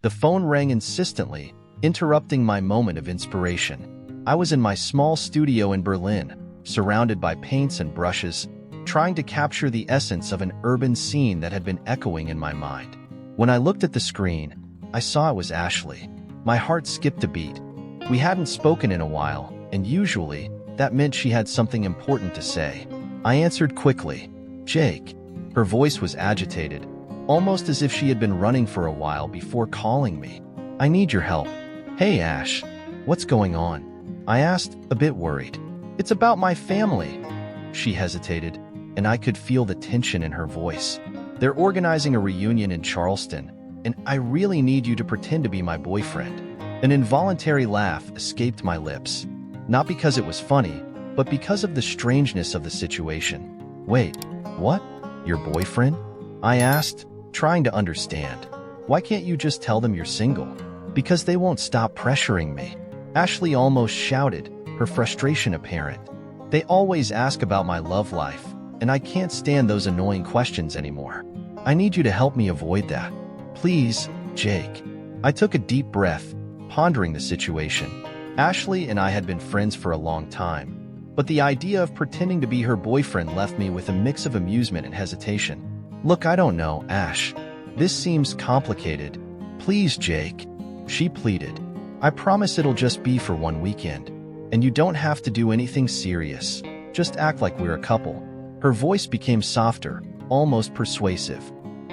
The phone rang insistently, interrupting my moment of inspiration. I was in my small studio in Berlin, surrounded by paints and brushes, trying to capture the essence of an urban scene that had been echoing in my mind. When I looked at the screen, I saw it was Ashley. My heart skipped a beat. We hadn't spoken in a while, and usually, that meant she had something important to say. I answered quickly, "Jake." Her voice was agitated, almost as if she had been running for a while before calling me. "I need your help." "Hey, Ash. What's going on?" I asked, a bit worried. "It's about my family." She hesitated, and I could feel the tension in her voice. "They're organizing a reunion in Charleston, and I really need you to pretend to be my boyfriend." An involuntary laugh escaped my lips, not because it was funny, but because of the strangeness of the situation. "Wait, what? Your boyfriend?" I asked, trying to understand. "Why can't you just tell them you're single?" "Because they won't stop pressuring me," Ashley almost shouted, her frustration apparent. "They always ask about my love life, and I can't stand those annoying questions anymore. I need you to help me avoid that. Please, Jake." I took a deep breath, pondering the situation. Ashley and I had been friends for a long time, but the idea of pretending to be her boyfriend left me with a mix of amusement and hesitation. "Look, I don't know, Ash. This seems complicated. Please, Jake," she pleaded. "I promise it'll just be for one weekend, and you don't have to do anything serious. Just act like we're a couple." Her voice became softer, almost persuasive.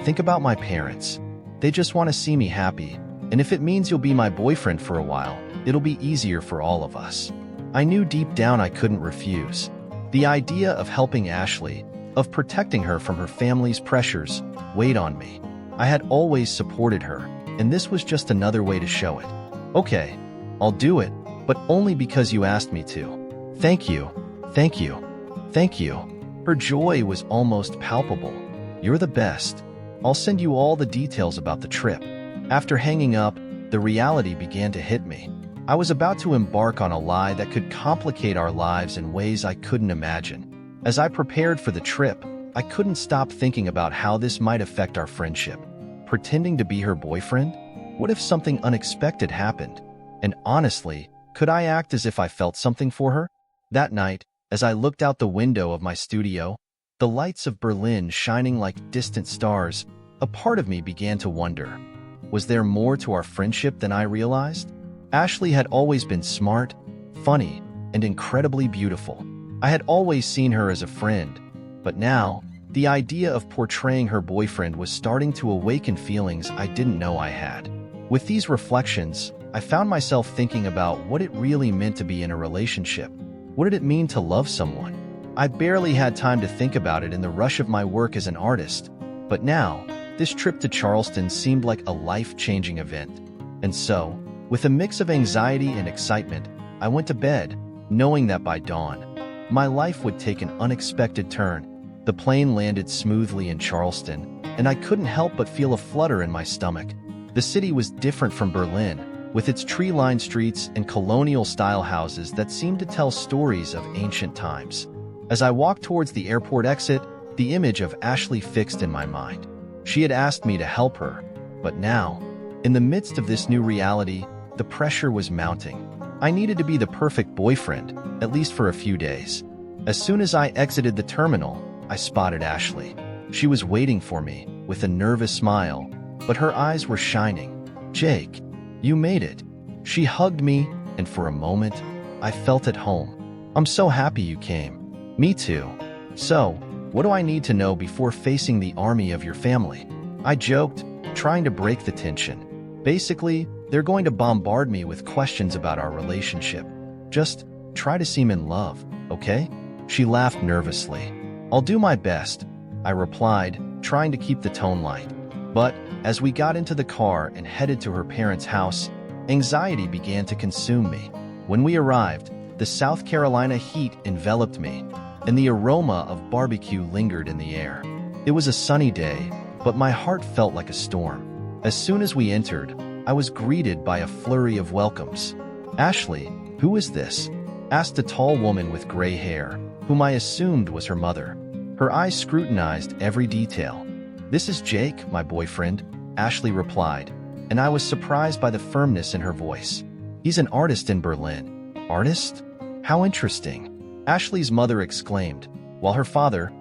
"Think about my parents. They just want to see me happy, and if it means you'll be my boyfriend for a while, it'll be easier for all of us." I knew deep down I couldn't refuse. The idea of helping Ashley, of protecting her from her family's pressures, weighed on me. I had always supported her, and this was just another way to show it. "Okay, I'll do it, but only because you asked me to. Thank you, thank you, thank you." Her joy was almost palpable. "You're the best. I'll send you all the details about the trip." After hanging up, the reality began to hit me. I was about to embark on a lie that could complicate our lives in ways I couldn't imagine. As I prepared for the trip, I couldn't stop thinking about how this might affect our friendship. Pretending to be her boyfriend? What if something unexpected happened? And honestly, could I act as if I felt something for her? That night, as I looked out the window of my studio, the lights of Berlin shining like distant stars, a part of me began to wonder, was there more to our friendship than I realized? Ashley had always been smart, funny, and incredibly beautiful. I had always seen her as a friend, but now, the idea of portraying her boyfriend was starting to awaken feelings I didn't know I had. With these reflections, I found myself thinking about what it really meant to be in a relationship. What did it mean to love someone? I barely had time to think about it in the rush of my work as an artist, but now, this trip to Charleston seemed like a life-changing event. And so, with a mix of anxiety and excitement, I went to bed, knowing that by dawn, my life would take an unexpected turn. The plane landed smoothly in Charleston, and I couldn't help but feel a flutter in my stomach. The city was different from Berlin, with its tree-lined streets and colonial-style houses that seemed to tell stories of ancient times. As I walked towards the airport exit, the image of Ashley fixed in my mind. She had asked me to help her, but now, in the midst of this new reality, the pressure was mounting. I needed to be the perfect boyfriend, at least for a few days. As soon as I exited the terminal, I spotted Ashley. She was waiting for me, with a nervous smile, but her eyes were shining. "Jake, you made it." She hugged me, and for a moment, I felt at home. "I'm so happy you came." "Me too. So, what do I need to know before facing the army of your family?" I joked, trying to break the tension. "Basically, they're going to bombard me with questions about our relationship. Just try to seem in love, okay?" She laughed nervously. "I'll do my best," I replied, trying to keep the tone light. But, as we got into the car and headed to her parents' house, anxiety began to consume me. When we arrived, the South Carolina heat enveloped me, and the aroma of barbecue lingered in the air. It was a sunny day, but my heart felt like a storm. As soon as we entered, I was greeted by a flurry of welcomes. "Ashley, who is this?" asked a tall woman with gray hair, whom I assumed was her mother. Her eyes scrutinized every detail. "This is Jake, my boyfriend," Ashley replied, and I was surprised by the firmness in her voice. He's an artist in Berlin. Artist? How interesting, Ashley's mother exclaimed, while her father,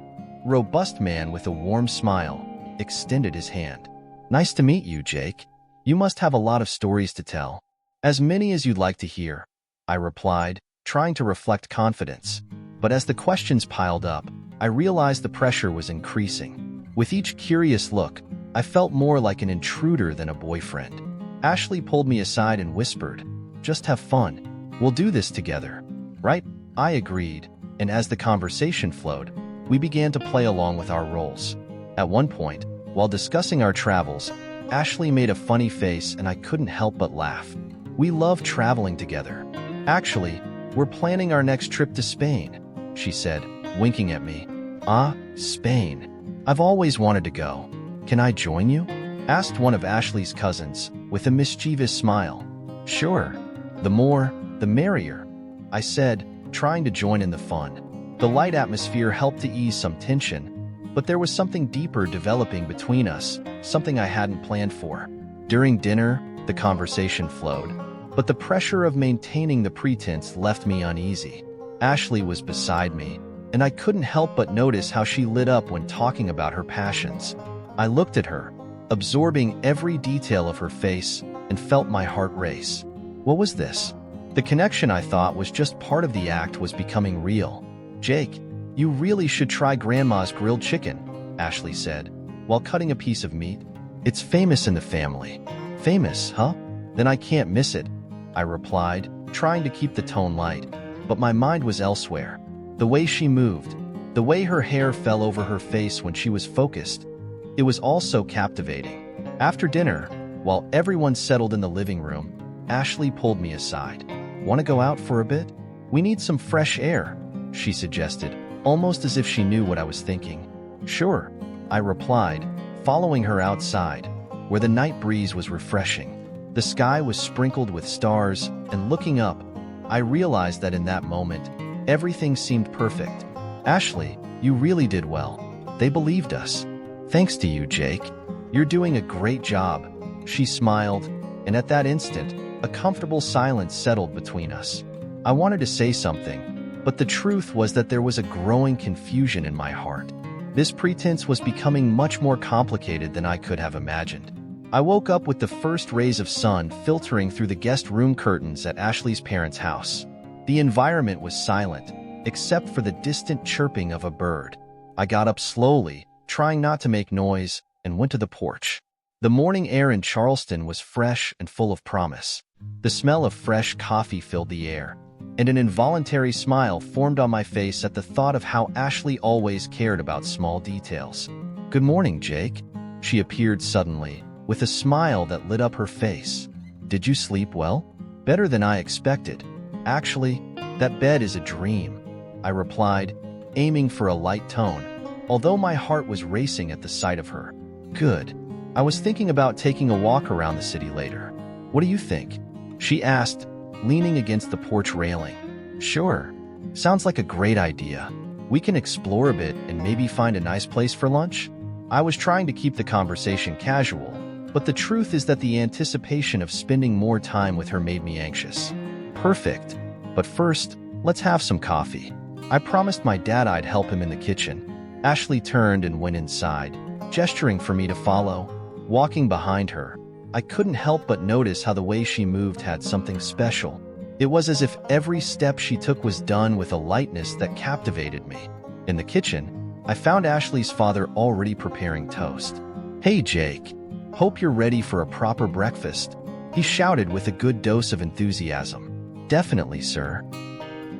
robust man with a warm smile, extended his hand. Nice to meet you, Jake. You must have a lot of stories to tell. As many as you'd like to hear, I replied, trying to reflect confidence. But as the questions piled up, I realized the pressure was increasing. With each curious look, I felt more like an intruder than a boyfriend. Ashley pulled me aside and whispered, "Just have fun. We'll do this together." Right? I agreed, and as the conversation flowed, we began to play along with our roles. At one point, while discussing our travels, Ashley made a funny face and I couldn't help but laugh. We love traveling together. Actually, we're planning our next trip to Spain, she said, winking at me. Ah, Spain. I've always wanted to go. Can I join you? Asked one of Ashley's cousins, with a mischievous smile. Sure. The more, the merrier, I said, trying to join in the fun. The light atmosphere helped to ease some tension, but there was something deeper developing between us, something I hadn't planned for. During dinner, the conversation flowed, but the pressure of maintaining the pretense left me uneasy. Ashley was beside me, and I couldn't help but notice how she lit up when talking about her passions. I looked at her, absorbing every detail of her face, and felt my heart race. What was this? The connection I thought was just part of the act was becoming real. Jake, you really should try Grandma's grilled chicken, Ashley said, while cutting a piece of meat. It's famous in the family. Famous, huh? Then I can't miss it, I replied, trying to keep the tone light. But my mind was elsewhere. The way she moved, the way her hair fell over her face when she was focused, it was all so captivating. After dinner, while everyone settled in the living room, Ashley pulled me aside. Want to go out for a bit? We need some fresh air, she suggested, almost as if she knew what I was thinking. Sure, I replied, following her outside, where the night breeze was refreshing. The sky was sprinkled with stars, and looking up, I realized that in that moment, everything seemed perfect. Ashley, you really did well. They believed us. Thanks to you, Jake. You're doing a great job. She smiled, and at that instant, a comfortable silence settled between us. I wanted to say something, but the truth was that there was a growing confusion in my heart. This pretense was becoming much more complicated than I could have imagined. I woke up with the first rays of sun filtering through the guest room curtains at Ashley's parents' house. The environment was silent, except for the distant chirping of a bird. I got up slowly, trying not to make noise, and went to the porch. The morning air in Charleston was fresh and full of promise. The smell of fresh coffee filled the air, and an involuntary smile formed on my face at the thought of how Ashley always cared about small details. Good morning, Jake. She appeared suddenly, with a smile that lit up her face. Did you sleep well? Better than I expected. Actually, that bed is a dream, I replied, aiming for a light tone, although my heart was racing at the sight of her. Good. I was thinking about taking a walk around the city later. What do you think? She asked, leaning against the porch railing. Sure. Sounds like a great idea. We can explore a bit and maybe find a nice place for lunch? I was trying to keep the conversation casual, but the truth is that the anticipation of spending more time with her made me anxious. Perfect. But first, let's have some coffee. I promised my dad I'd help him in the kitchen. Ashley turned and went inside, gesturing for me to follow. Walking behind her, I couldn't help but notice how the way she moved had something special. It was as if every step she took was done with a lightness that captivated me. In the kitchen, I found Ashley's father already preparing toast. Hey, Jake. Hope you're ready for a proper breakfast, he shouted with a good dose of enthusiasm. Definitely, sir.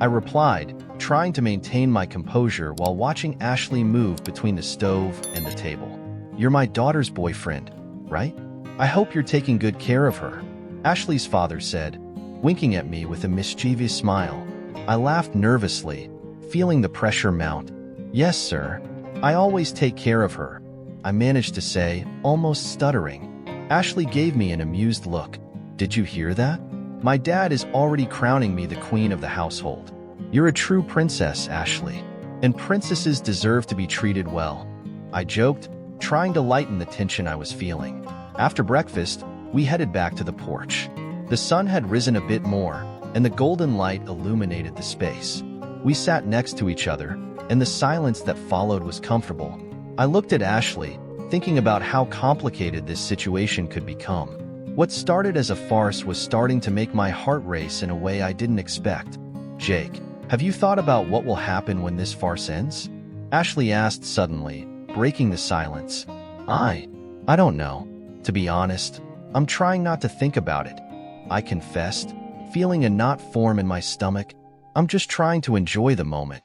I replied, trying to maintain my composure while watching Ashley move between the stove and the table. You're my daughter's boyfriend, right? I hope you're taking good care of her, Ashley's father said, winking at me with a mischievous smile. I laughed nervously, feeling the pressure mount. Yes, sir. I always take care of her, I managed to say, almost stuttering. Ashley gave me an amused look. Did you hear that? My dad is already crowning me the queen of the household. You're a true princess, Ashley, and princesses deserve to be treated well, I joked, trying to lighten the tension I was feeling. After breakfast, We headed back to the porch. The sun had risen a bit more, and the golden light illuminated the space. We sat next to each other, and the silence that followed was comfortable. I looked at Ashley, thinking about how complicated this situation could become. What started as a farce was starting to make my heart race in a way I didn't expect. "Jake, have you thought about what will happen when this farce ends?" Ashley asked suddenly, breaking the silence. I don't know. To be honest, I'm trying not to think about it," I confessed, feeling a knot form in my stomach. "I'm just trying to enjoy the moment."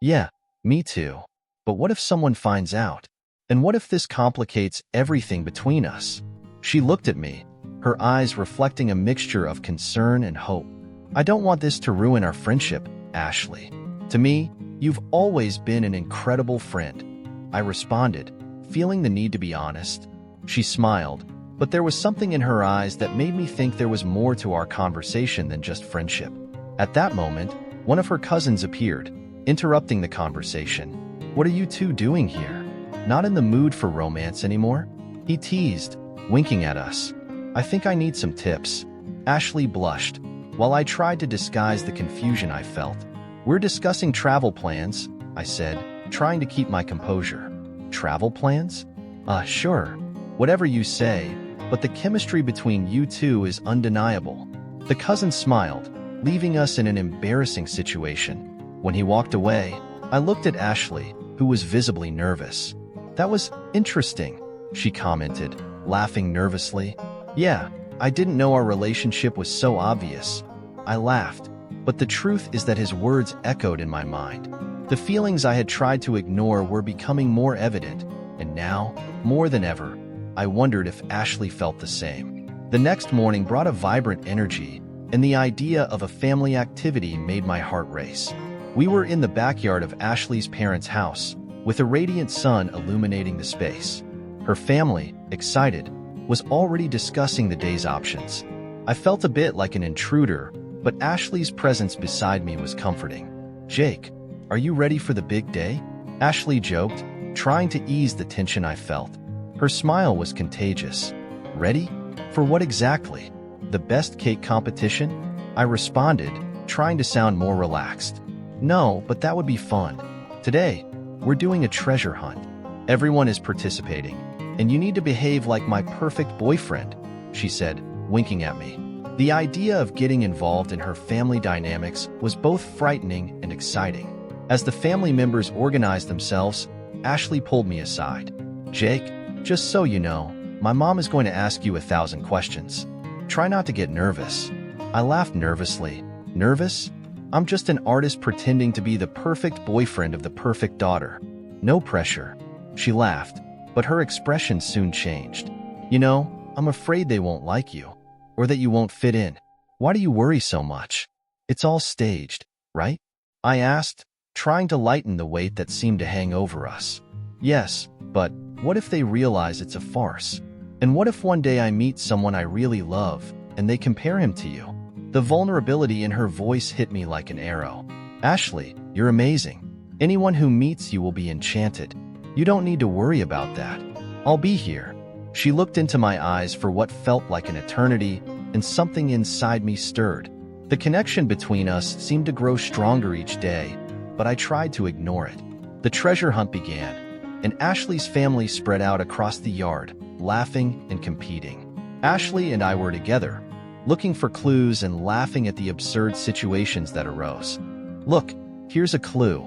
"Yeah, me too. But what if someone finds out? And what if this complicates everything between us?" She looked at me, her eyes reflecting a mixture of concern and hope. "I don't want this to ruin our friendship, Ashley. To me, you've always been an incredible friend," I responded, feeling the need to be honest. She smiled, but there was something in her eyes that made me think there was more to our conversation than just friendship. At that moment, one of her cousins appeared, interrupting the conversation. "What are you two doing here? Not in the mood for romance anymore?" he teased, winking at us. "I think I need some tips." Ashley blushed, while I tried to disguise the confusion I felt. "We're discussing travel plans," I said, trying to keep my composure. "Travel plans? Sure. Whatever you say, but the chemistry between you two is undeniable." The cousin smiled, leaving us in an embarrassing situation. When he walked away, I looked at Ashley, who was visibly nervous. "That was interesting," she commented, laughing nervously. "Yeah, I didn't know our relationship was so obvious." I laughed, but the truth is that his words echoed in my mind. The feelings I had tried to ignore were becoming more evident, and now, more than ever, I wondered if Ashley felt the same. The next morning brought a vibrant energy, and the idea of a family activity made my heart race. We were in the backyard of Ashley's parents' house, with a radiant sun illuminating the space. Her family, excited, was already discussing the day's options. I felt a bit like an intruder, but Ashley's presence beside me was comforting. "Jake, are you ready for the big day?" Ashley joked, trying to ease the tension I felt. Her smile was contagious. "Ready? For what exactly? The best cake competition?" I responded, trying to sound more relaxed. "No, but that would be fun. Today, we're doing a treasure hunt. Everyone is participating, and you need to behave like my perfect boyfriend," she said, winking at me. The idea of getting involved in her family dynamics was both frightening and exciting. As the family members organized themselves, Ashley pulled me aside. "Jake, just so you know, my mom is going to ask you 1,000 questions. Try not to get nervous." I laughed nervously. "Nervous? I'm just an artist pretending to be the perfect boyfriend of the perfect daughter. No pressure." She laughed, but her expression soon changed. "You know, I'm afraid they won't like you, or that you won't fit in. Why do you worry so much? It's all staged, right?" I asked, trying to lighten the weight that seemed to hang over us. "Yes, but what if they realize it's a farce? And what if one day I meet someone I really love, and they compare him to you?" The vulnerability in her voice hit me like an arrow. "Ashley, you're amazing. Anyone who meets you will be enchanted. You don't need to worry about that. I'll be here." She looked into my eyes for what felt like an eternity, and something inside me stirred. The connection between us seemed to grow stronger each day, but I tried to ignore it. The treasure hunt began, and Ashley's family spread out across the yard, laughing and competing. Ashley and I were together, looking for clues and laughing at the absurd situations that arose. "Look, here's a clue.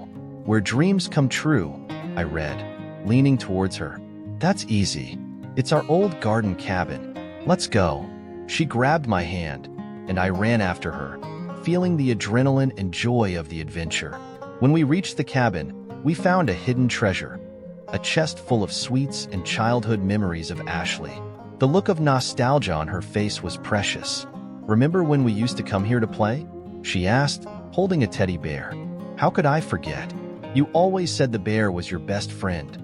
Where dreams come true," I read, leaning towards her. "That's easy. It's our old garden cabin. Let's go." She grabbed my hand, and I ran after her, feeling the adrenaline and joy of the adventure. When we reached the cabin, we found a hidden treasure, a chest full of sweets and childhood memories of Ashley. The look of nostalgia on her face was precious. "Remember when we used to come here to play?" she asked, holding a teddy bear. "How could I forget? You always said the bear was your best friend."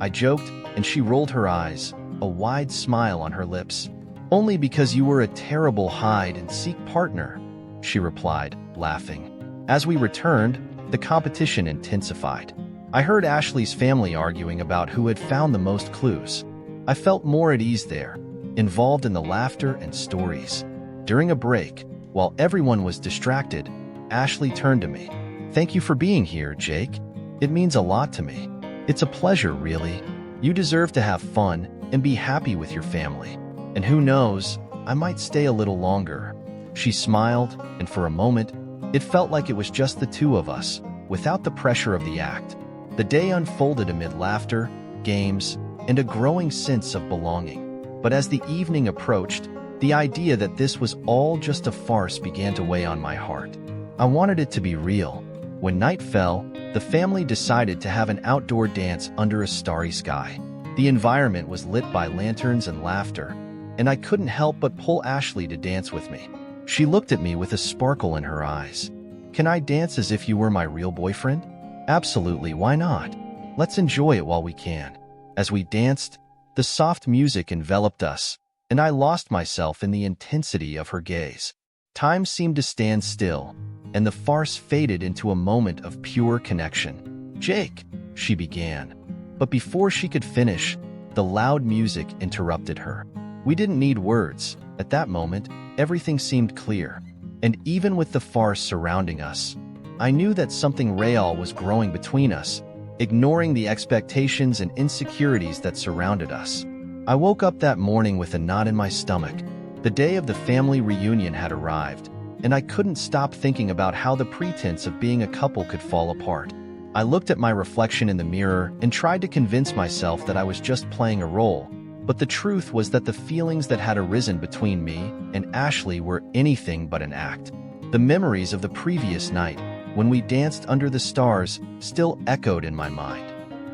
I joked, and she rolled her eyes, a wide smile on her lips. "Only because you were a terrible hide-and-seek partner," she replied, laughing. As we returned, the competition intensified. I heard Ashley's family arguing about who had found the most clues. I felt more at ease there, involved in the laughter and stories. During a break, while everyone was distracted, Ashley turned to me. "Thank you for being here, Jake. It means a lot to me. It's a pleasure, really. You deserve to have fun and be happy with your family. And who knows, I might stay a little longer." She smiled, and for a moment, it felt like it was just the two of us, without the pressure of the act. The day unfolded amid laughter, games, and a growing sense of belonging. But as the evening approached, the idea that this was all just a farce began to weigh on my heart. I wanted it to be real. When night fell, the family decided to have an outdoor dance under a starry sky. The environment was lit by lanterns and laughter, and I couldn't help but pull Ashley to dance with me. She looked at me with a sparkle in her eyes. "Can I dance as if you were my real boyfriend?" "Absolutely, why not? Let's enjoy it while we can." As we danced, the soft music enveloped us, and I lost myself in the intensity of her gaze. Time seemed to stand still, and the farce faded into a moment of pure connection. "Jake," she began. But before she could finish, the loud music interrupted her. We didn't need words. At that moment, everything seemed clear. And even with the farce surrounding us, I knew that something real was growing between us, ignoring the expectations and insecurities that surrounded us. I woke up that morning with a knot in my stomach. The day of the family reunion had arrived, and I couldn't stop thinking about how the pretense of being a couple could fall apart. I looked at my reflection in the mirror and tried to convince myself that I was just playing a role, but the truth was that the feelings that had arisen between me and Ashley were anything but an act. The memories of the previous night, when we danced under the stars, still echoed in my mind.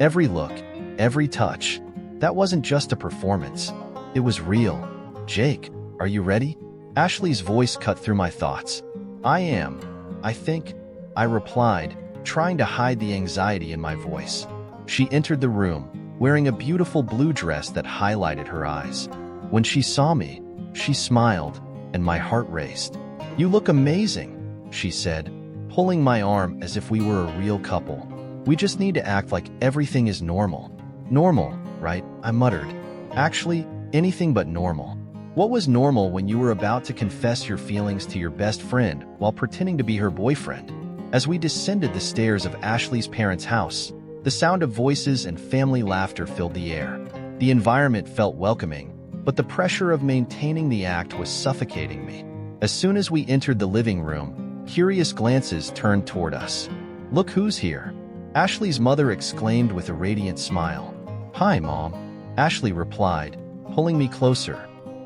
Every look, every touch, that wasn't just a performance. It was real. "Jake, are you ready?" Ashley's voice cut through my thoughts. "I am, I think," I replied, trying to hide the anxiety in my voice. She entered the room, wearing a beautiful blue dress that highlighted her eyes. When she saw me, she smiled, and my heart raced. "You look amazing," she said, pulling my arm as if we were a real couple. "We just need to act like everything is normal." "Normal, right?" I muttered. "Actually, anything but normal." What was normal when you were about to confess your feelings to your best friend while pretending to be her boyfriend? As we descended the stairs of Ashley's parents' house, the sound of voices and family laughter filled the air. The environment felt welcoming, but the pressure of maintaining the act was suffocating me. As soon as we entered the living room, curious glances turned toward us. "Look who's here," Ashley's mother exclaimed with a radiant smile. "Hi, Mom," Ashley replied, pulling me closer.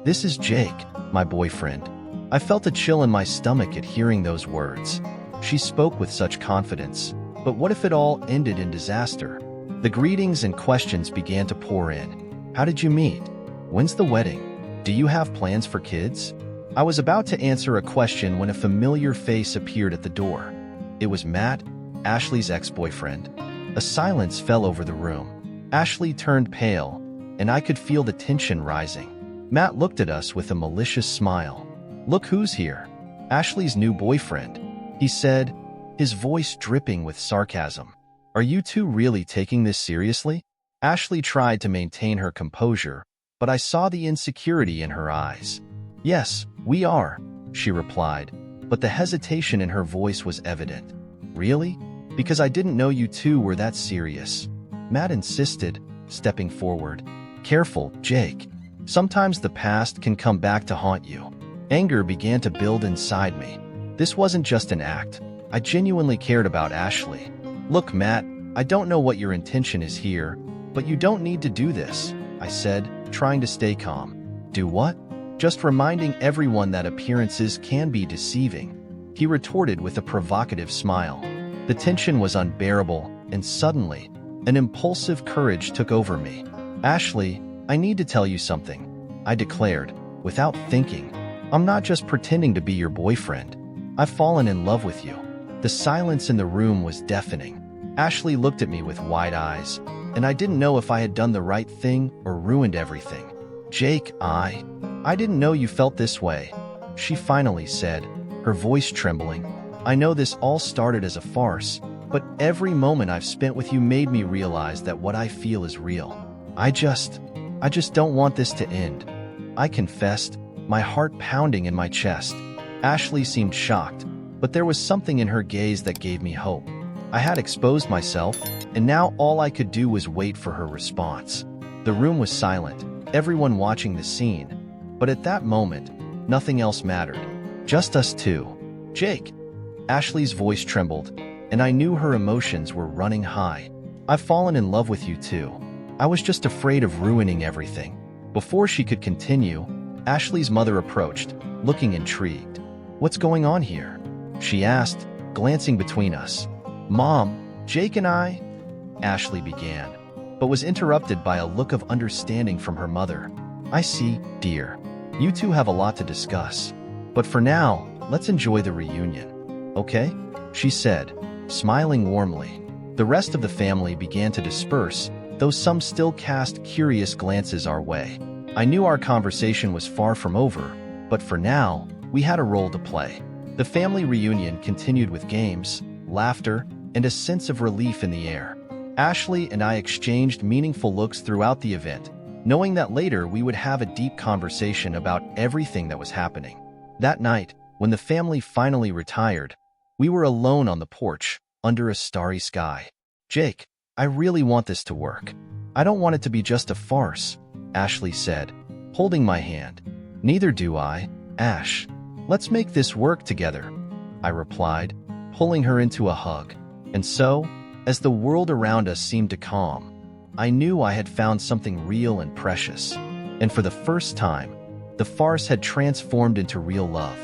"This is Jake, my boyfriend." I felt a chill in my stomach at hearing those words. She spoke with such confidence, but what if it all ended in disaster? The greetings and questions began to pour in. "How did you meet? When's the wedding? Do you have plans for kids?" I was about to answer a question when a familiar face appeared at the door. It was Matt, Ashley's ex-boyfriend. A silence fell over the room. Ashley turned pale, and I could feel the tension rising. Matt looked at us with a malicious smile. "Look who's here. Ashley's new boyfriend," he said, his voice dripping with sarcasm. "Are you two really taking this seriously?" Ashley tried to maintain her composure, but I saw the insecurity in her eyes. "Yes, we are," she replied, but the hesitation in her voice was evident. "Really? Because I didn't know you two were that serious," Matt insisted, stepping forward. "Careful, Jake. Sometimes the past can come back to haunt you." Anger began to build inside me. This wasn't just an act. I genuinely cared about Ashley. "Look, Matt, I don't know what your intention is here, but you don't need to do this," I said, trying to stay calm. "Do what?" "Just reminding everyone that appearances can be deceiving," he retorted with a provocative smile. The tension was unbearable, and suddenly, an impulsive courage took over me. "Ashley, I need to tell you something," I declared, without thinking. "I'm not just pretending to be your boyfriend. I've fallen in love with you." The silence in the room was deafening. Ashley looked at me with wide eyes, and I didn't know if I had done the right thing or ruined everything. "Jake, I didn't know you felt this way," she finally said, her voice trembling. "I know this all started as a farce, but every moment I've spent with you made me realize that what I feel is real. I just don't want this to end." I confessed, my heart pounding in my chest. Ashley seemed shocked, but there was something in her gaze that gave me hope. I had exposed myself, and now all I could do was wait for her response. The room was silent, everyone watching the scene, but at that moment, nothing else mattered. Just us two. Jake. Ashley's voice trembled, and I knew her emotions were running high. I've fallen in love with you too. I was just afraid of ruining everything. Before she could continue, Ashley's mother approached, looking intrigued. What's going on here? She asked, glancing between us. Mom, Jake and I, Ashley began, but was interrupted by a look of understanding from her mother. I see, dear. You two have a lot to discuss. But for now, let's enjoy the reunion. Okay? She said, smiling warmly. The rest of the family began to disperse, though some still cast curious glances our way. I knew our conversation was far from over, but for now, we had a role to play. The family reunion continued with games, laughter, and a sense of relief in the air. Ashley and I exchanged meaningful looks throughout the event, knowing that later we would have a deep conversation about everything that was happening. That night, when the family finally retired, we were alone on the porch, under a starry sky. Jake, I really want this to work. I don't want it to be just a farce, Ashley said, holding my hand. Neither do I, Ash. Let's make this work together, I replied, pulling her into a hug. And so, as the world around us seemed to calm, I knew I had found something real and precious. And for the first time, the farce had transformed into real love.